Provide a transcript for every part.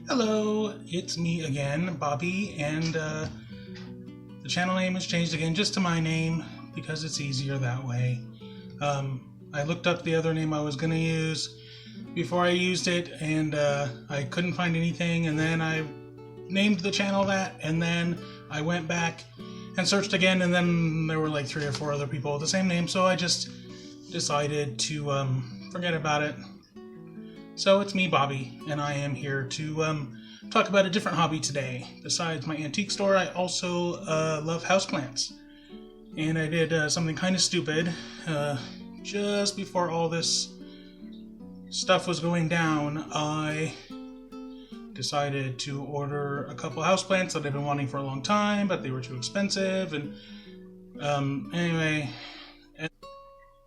Hello, it's me again, Bobby, and the channel name has changed again just to my name because it's easier that way. I looked up the other name I was going to use before I used it, and I couldn't find anything, and then I named the channel that, and then I went back and searched again, and then there were like 3 or 4 other people with the same name, so I just decided to forget about it. So it's me, Bobby, and I am here to talk about a different hobby today. Besides my antique store, I also love houseplants. And I did something kind of stupid. Just before all this stuff was going down, I decided to order a couple houseplants that I've been wanting for a long time, but they were too expensive. And anyway,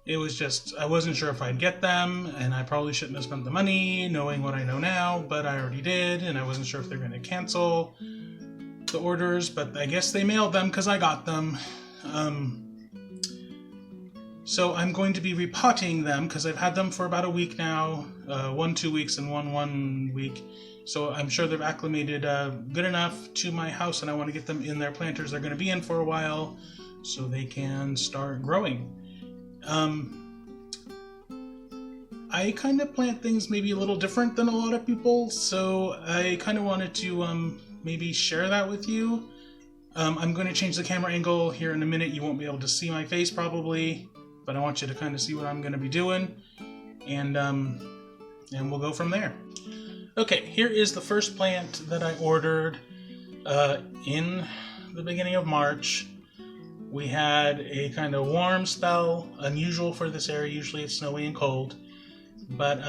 it was just, I wasn't sure if I'd get them, and I probably shouldn't have spent the money knowing what I know now, but I already did, and I wasn't sure if they're going to cancel the orders, but I guess they mailed them because I got them. So I'm going to be repotting them because I've had them for about a week now, 2 weeks and one week. So I'm sure they've acclimated good enough to my house, and I want to get them in their planters they're going to be in for a while so they can start growing. I kind of plant things maybe a little different than a lot of people, so I kind of wanted to maybe share that with you. I'm going to change the camera angle here in a minute. You won't be able to see my face probably, but I want you to kind of see what I'm going to be doing, and we'll go from there. Okay, here is the first plant that I ordered in the beginning of March. We had a kind of warm spell, unusual for this area. Usually it's snowy and cold. But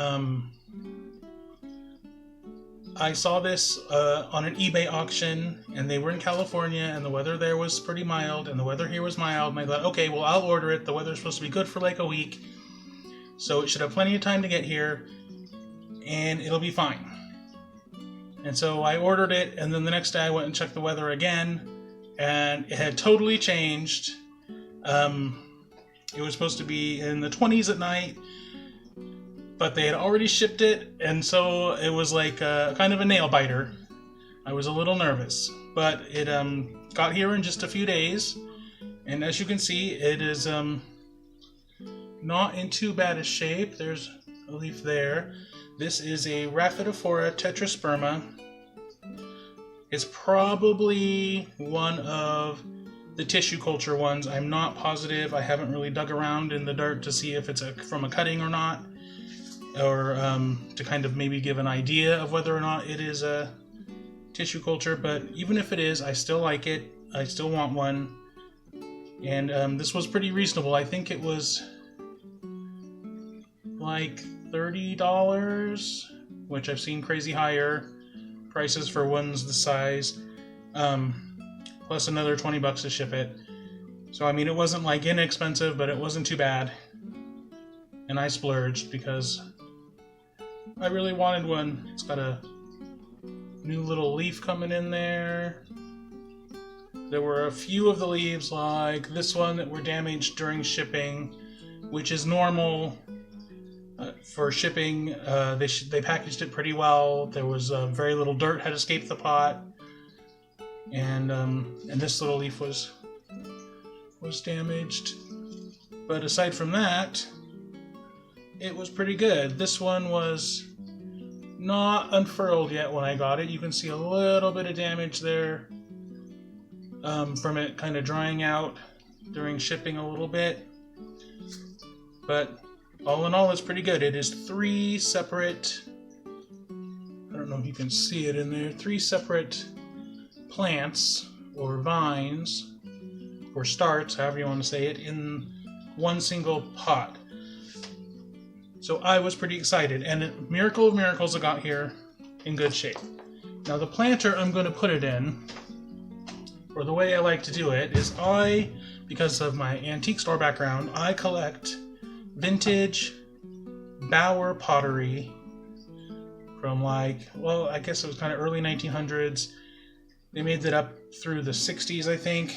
I saw this on an eBay auction, and they were in California, and the weather there was pretty mild, and the weather here was mild, and I thought, okay, well, I'll order it. The weather's supposed to be good for like a week, so it should have plenty of time to get here, and it'll be fine. And so I ordered it, and then the next day I went and checked the weather again, and it had totally changed. It was supposed to be in the 20s at night, but they had already shipped it, and so it was like kind of a nail biter. I was a little nervous, but it got here in just a few days, and as you can see, it is not in too bad a shape. There's a leaf there. This is a Rhaphidophora tetrasperma. It's probably one of the tissue culture ones. I'm not positive. I haven't really dug around in the dirt to see if it's from a cutting or not, or to kind of maybe give an idea of whether or not it is a tissue culture. But even if it is, I still like it. I still want one. And this was pretty reasonable. I think it was like $30, which I've seen crazy higher prices for ones the size, plus another $20 to ship it. So I mean, it wasn't like inexpensive, but it wasn't too bad, and I splurged because I really wanted one. It's got a new little leaf coming in there. There were a few of the leaves, like this one, that were damaged during shipping, which is normal. For shipping, they packaged it pretty well. There was very little dirt had escaped the pot, and this little leaf was damaged. But aside from that, it was pretty good. This one was not unfurled yet when I got it. You can see a little bit of damage there from it kind of drying out during shipping a little bit, but all in all, it's pretty good. It is 3 separate, I don't know if you can see it in there, 3 separate plants or vines or starts, however you want to say it, in one single pot. So I was pretty excited, and a miracle of miracles, I got here in good shape. Now the planter I'm going to put it in, or the way I like to do it, is because of my antique store background, I collect vintage Bauer Pottery from I guess it was kind of early 1900s. They made that up through the 60s, I think.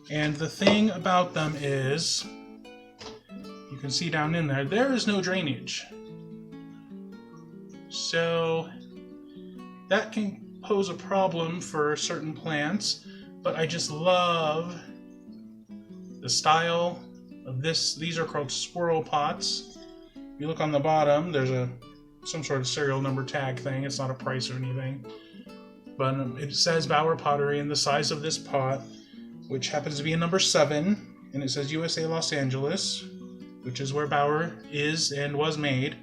And the thing about them is, you can see down in there is no drainage. So that can pose a problem for certain plants, but I just love the style of this. These are called swirl pots. If you look on the bottom, there's some sort of serial number tag thing. It's not a price or anything, but it says Bauer Pottery, and the size of this pot, which happens to be a number 7, and it says USA Los Angeles, which is where Bauer is and was made.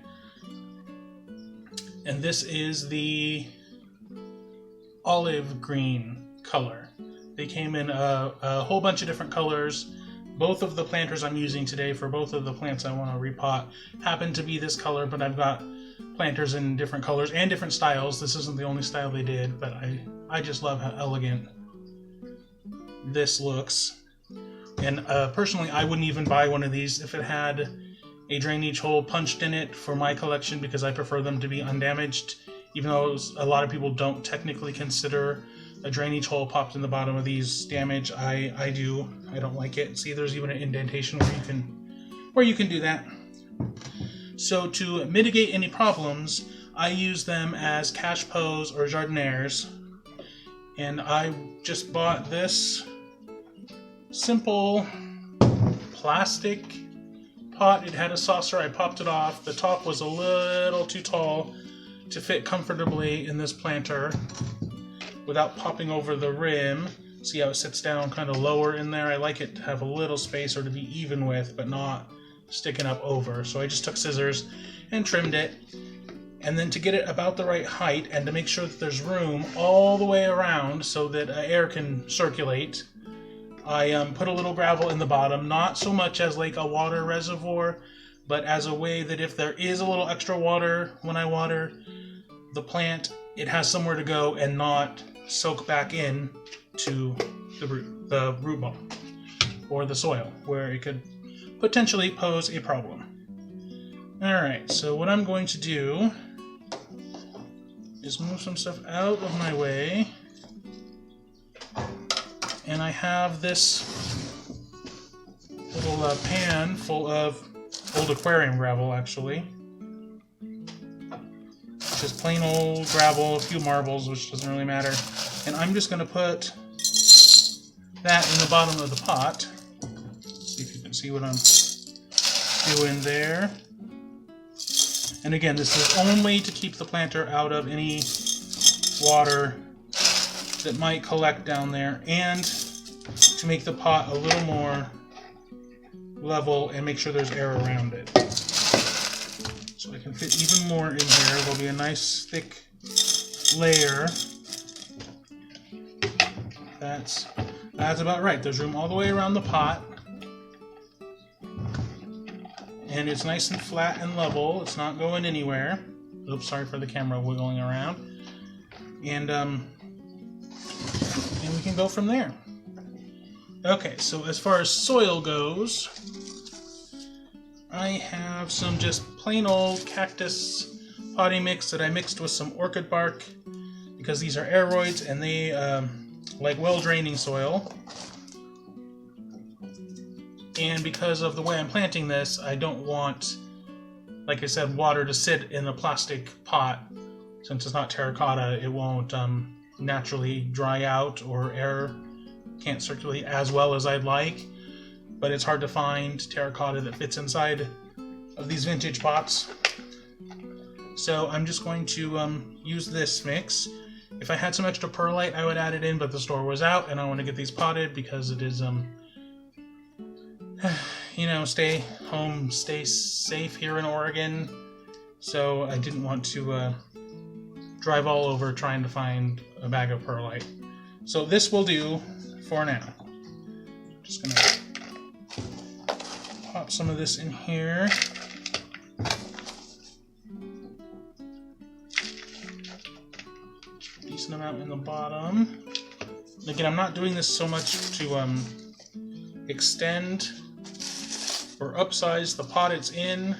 And this is the olive green color. They came in a whole bunch of different colors. Both of the planters I'm using today for both of the plants I want to repot happen to be this color, but I've got planters in different colors and different styles. This isn't the only style they did, but I just love how elegant this looks. And personally, I wouldn't even buy one of these if it had a drainage hole punched in it for my collection, because I prefer them to be undamaged, even though a lot of people don't technically consider a drainage hole popped in the bottom of these damage. I do. I don't like it. See, there's even an indentation where you can do that. So to mitigate any problems, I use them as cache pots or jardinières. And I just bought this simple plastic pot. It had a saucer. I popped it off. The top was a little too tall to fit comfortably in this planter without popping over the rim. See how it sits down kind of lower in there? I like it to have a little space, or to be even with, but not sticking up over. So I just took scissors and trimmed it. And then to get it about the right height and to make sure that there's room all the way around so that air can circulate, I put a little gravel in the bottom, not so much as like a water reservoir, but as a way that if there is a little extra water when I water the plant, it has somewhere to go and not soak back in to the root ball or the soil, where it could potentially pose a problem. Alright, so what I'm going to do is move some stuff out of my way. And I have this little pan full of old aquarium gravel, actually. Just plain old gravel, a few marbles, which doesn't really matter. And I'm just going to put that in the bottom of the pot. See if you can see what I'm doing there. And again, this is only to keep the planter out of any water that might collect down there, and to make the pot a little more level and make sure there's air around it. So I can fit even more in here. There'll be a nice thick layer. That's about right. There's room all the way around the pot. And it's nice and flat and level. It's not going anywhere. Oops, sorry for the camera wiggling around. And we can go from there. Okay, so as far as soil goes, I have some just plain old cactus potting mix that I mixed with some orchid bark, because these are aeroids and they like well-draining soil. And because of the way I'm planting this, I don't want, like I said, water to sit in a plastic pot. Since it's not terracotta, it won't naturally dry out, or air can't circulate as well as I'd like. But it's hard to find terracotta that fits inside of these vintage pots. So I'm just going to use this mix. If I had some extra perlite, I would add it in, but the store was out, and I want to get these potted because it is, you know, stay home, stay safe here in Oregon. So I didn't want to drive all over trying to find a bag of perlite. So this will do for now. Just gonna pop some of this in here. Decent amount in the bottom. Again, I'm not doing this so much to extend or upsize the pot it's in.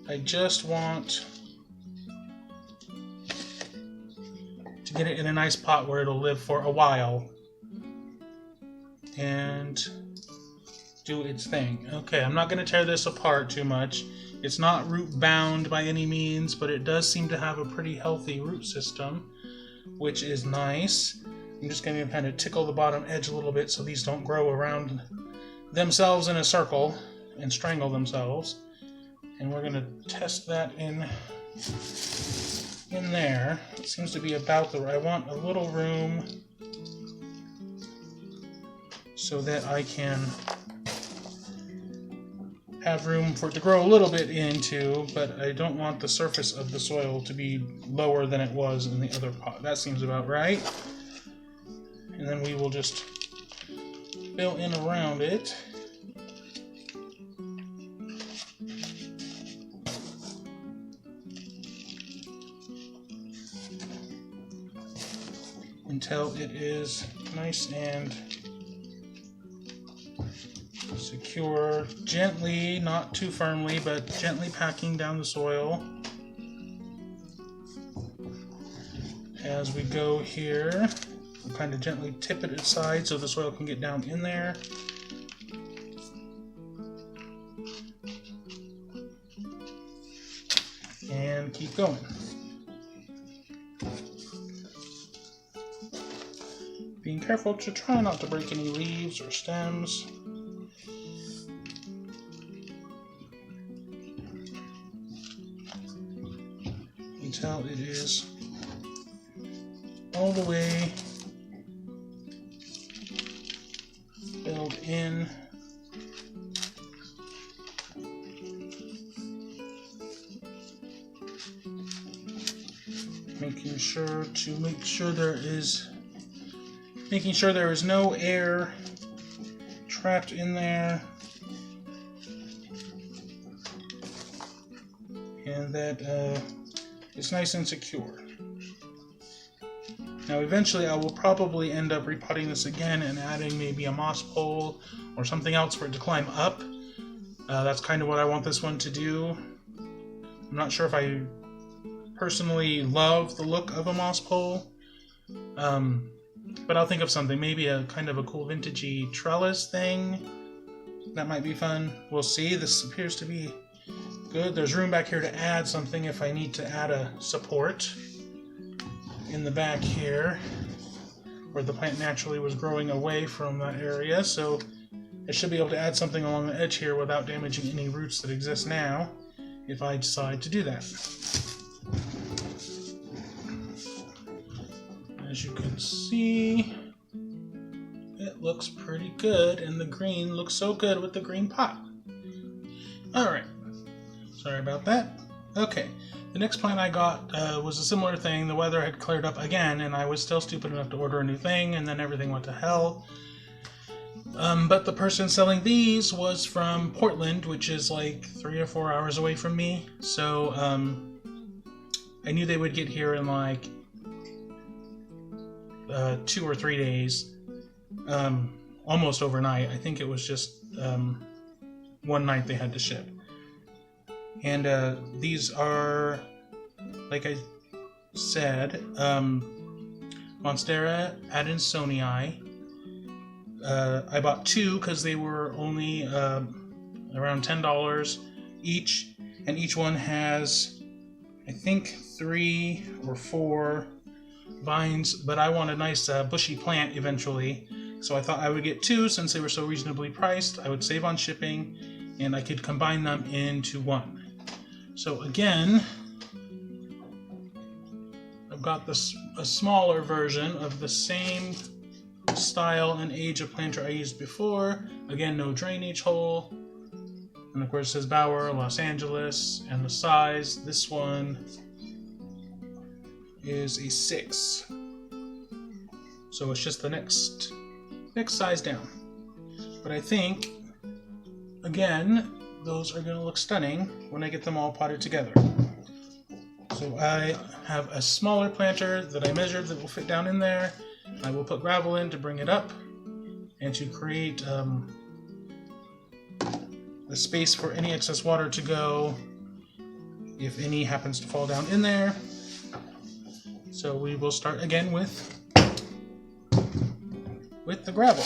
I just want to get it in a nice pot where it'll live for a while. And do its thing. Okay, I'm not going to tear this apart too much. It's not root bound by any means, but it does seem to have a pretty healthy root system, which is nice. I'm just going to kind of tickle the bottom edge a little bit so these don't grow around themselves in a circle and strangle themselves. And we're going to test that in there. It seems to be about the right. I want a little room so that I can have room for it to grow a little bit into, but I don't want the surface of the soil to be lower than it was in the other pot. That seems about right. And then we will just fill in around it. Until it is nice and secure, gently, not too firmly, but gently packing down the soil as we go here. We'll kind of gently tip it aside so the soil can get down in there. And keep going. Being careful to try not to break any leaves or stems. Until it is all the way filled in. Making sure there is no air trapped in there, and that it's nice and secure. Now eventually I will probably end up repotting this again and adding maybe a moss pole or something else for it to climb up. That's kind of what I want this one to do. I'm not sure if I personally love the look of a moss pole, but I'll think of something, maybe a kind of a cool vintagey trellis thing. That might be fun. We'll see. This appears to be good. There's room back here to add something if I need to add a support in the back here, where the plant naturally was growing away from that area, so I should be able to add something along the edge here without damaging any roots that exist now, if I decide to do that. As you can see, it looks pretty good, and the green looks so good with the green pot. Alright, sorry about that. Okay, the next plant I got was a similar thing. The weather had cleared up again, and I was still stupid enough to order a new thing, and then everything went to hell. But the person selling these was from Portland, which is like 3 or 4 hours away from me, so I knew they would get here in like 2 or 3 days, almost overnight. I think it was just one night they had to ship. And these are, like I said, Monstera adansonii. I bought 2 because they were only around $10 each, and each one has, I think, 3 or 4 vines, but I want a nice bushy plant eventually, so I thought I would get 2 since they were so reasonably priced. I would save on shipping, and I could combine them into 1. So again, I've got a smaller version of the same style and age of planter I used before. Again, no drainage hole, and of course it says Bauer, Los Angeles, and the size, this one is a 6. So it's just the next size down. But I think, again, those are going to look stunning when I get them all potted together. So I have a smaller planter that I measured that will fit down in there. I will put gravel in to bring it up and to create the space for any excess water to go if any happens to fall down in there. So we will start again with the gravel.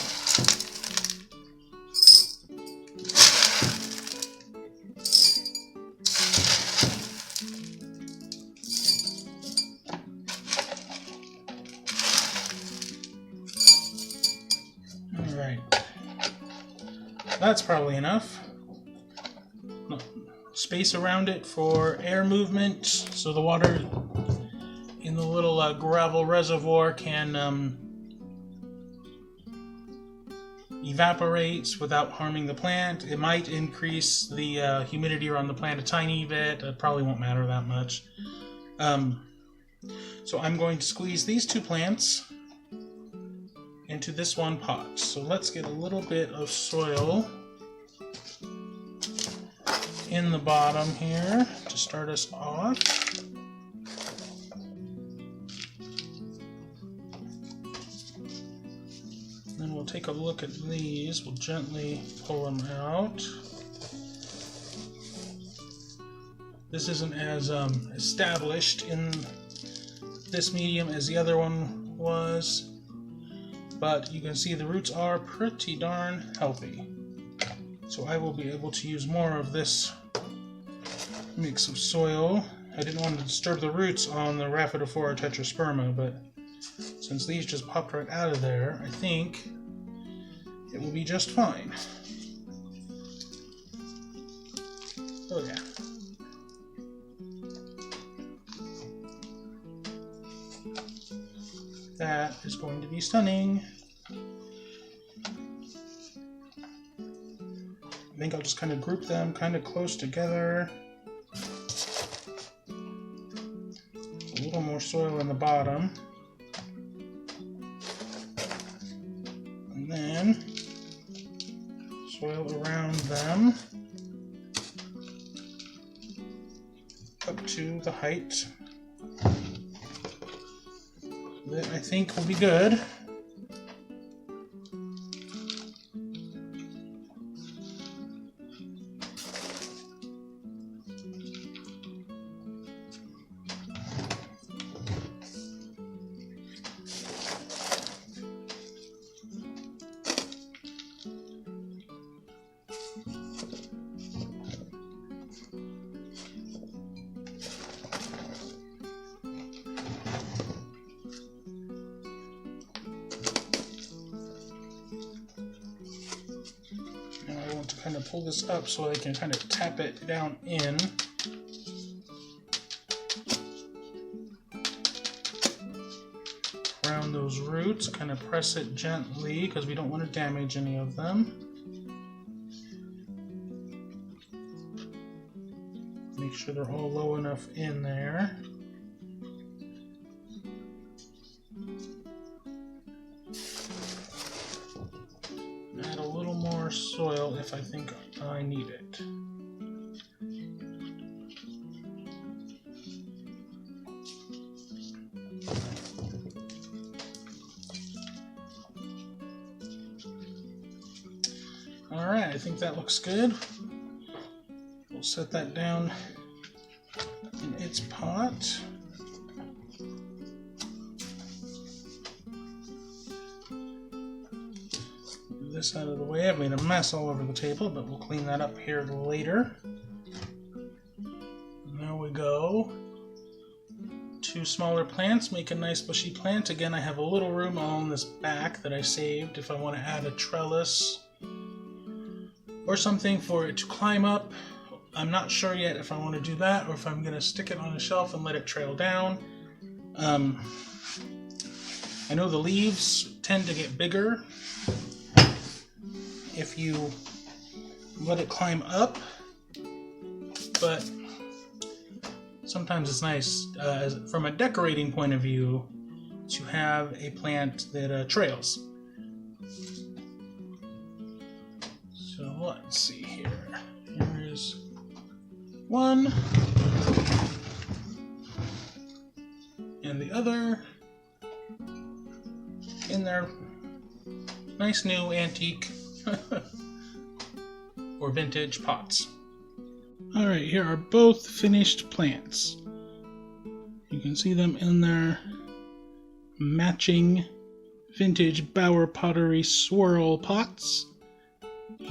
that's probably enough. Space around it for air movement, so the water in the little gravel reservoir can evaporate without harming the plant. It might increase the humidity around the plant a tiny bit. It probably won't matter that much. So I'm going to squeeze these two plants into this one pot. So let's get a little bit of soil in the bottom here to start us off. Then we'll take a look at these. We'll gently pull them out. This isn't as established in this medium as the other one was, but you can see the roots are pretty darn healthy. So I will be able to use more of this mix of soil. I didn't want to disturb the roots on the Rhaphidophora tetrasperma, but since these just popped right out of there, I think it will be just fine. Oh yeah. That is going to be stunning. I think I'll just kind of group them kind of close together. A little more soil in the bottom. And then soil around them up to the height that I think will be good. Kind of pull this up so I can kind of tap it down in. Around those roots, kind of press it gently because we don't want to damage any of them. Make sure they're all low enough in there. Soil if I think I need it. Alright, I think that looks good. We'll set that down in its pot. This out of the way. I've made a mess all over the table, but we'll clean that up here later. And there we go. Two smaller plants make a nice bushy plant. Again, I have a little room on this back that I saved if I want to add a trellis or something for it to climb up. I'm not sure yet if I want to do that or if I'm going to stick it on a shelf and let it trail down. I know the leaves tend to get bigger if you let it climb up, but sometimes it's nice from a decorating point of view to have a plant that trails. So let's see here. Here's one and the other in their nice new antique or vintage pots. Alright, here are both finished plants. You can see them in their matching vintage Bauer Pottery swirl pots.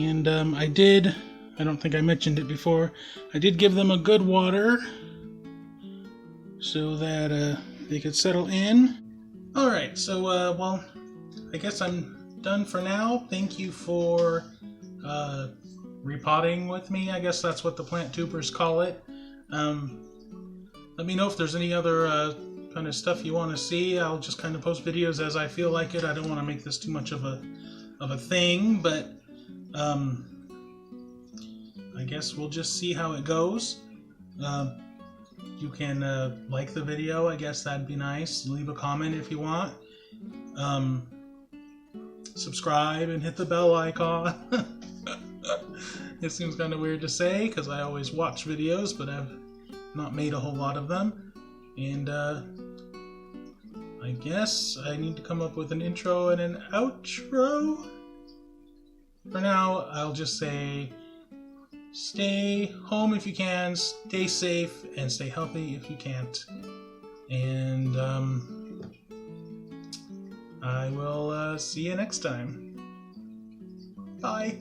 And I don't think I mentioned it before, I did give them a good water so that they could settle in. Alright, so well, I guess I'm done for now. Thank you for repotting with me. I guess that's what the plant tubers call it. Let me know if there's any other kind of stuff you want to see. I'll just kind of post videos as I feel like it. I don't want to make this too much of a thing, but I guess we'll just see how it goes. You can like the video, I guess that'd be nice. Leave a comment if you want. Subscribe and hit the bell icon. It seems kind of weird to say because I always watch videos, but I've not made a whole lot of them. And I guess I need to come up with an intro and an outro. For now, I'll just say stay home if you can, stay safe, and stay healthy if you can't. And I will see you next time. Bye.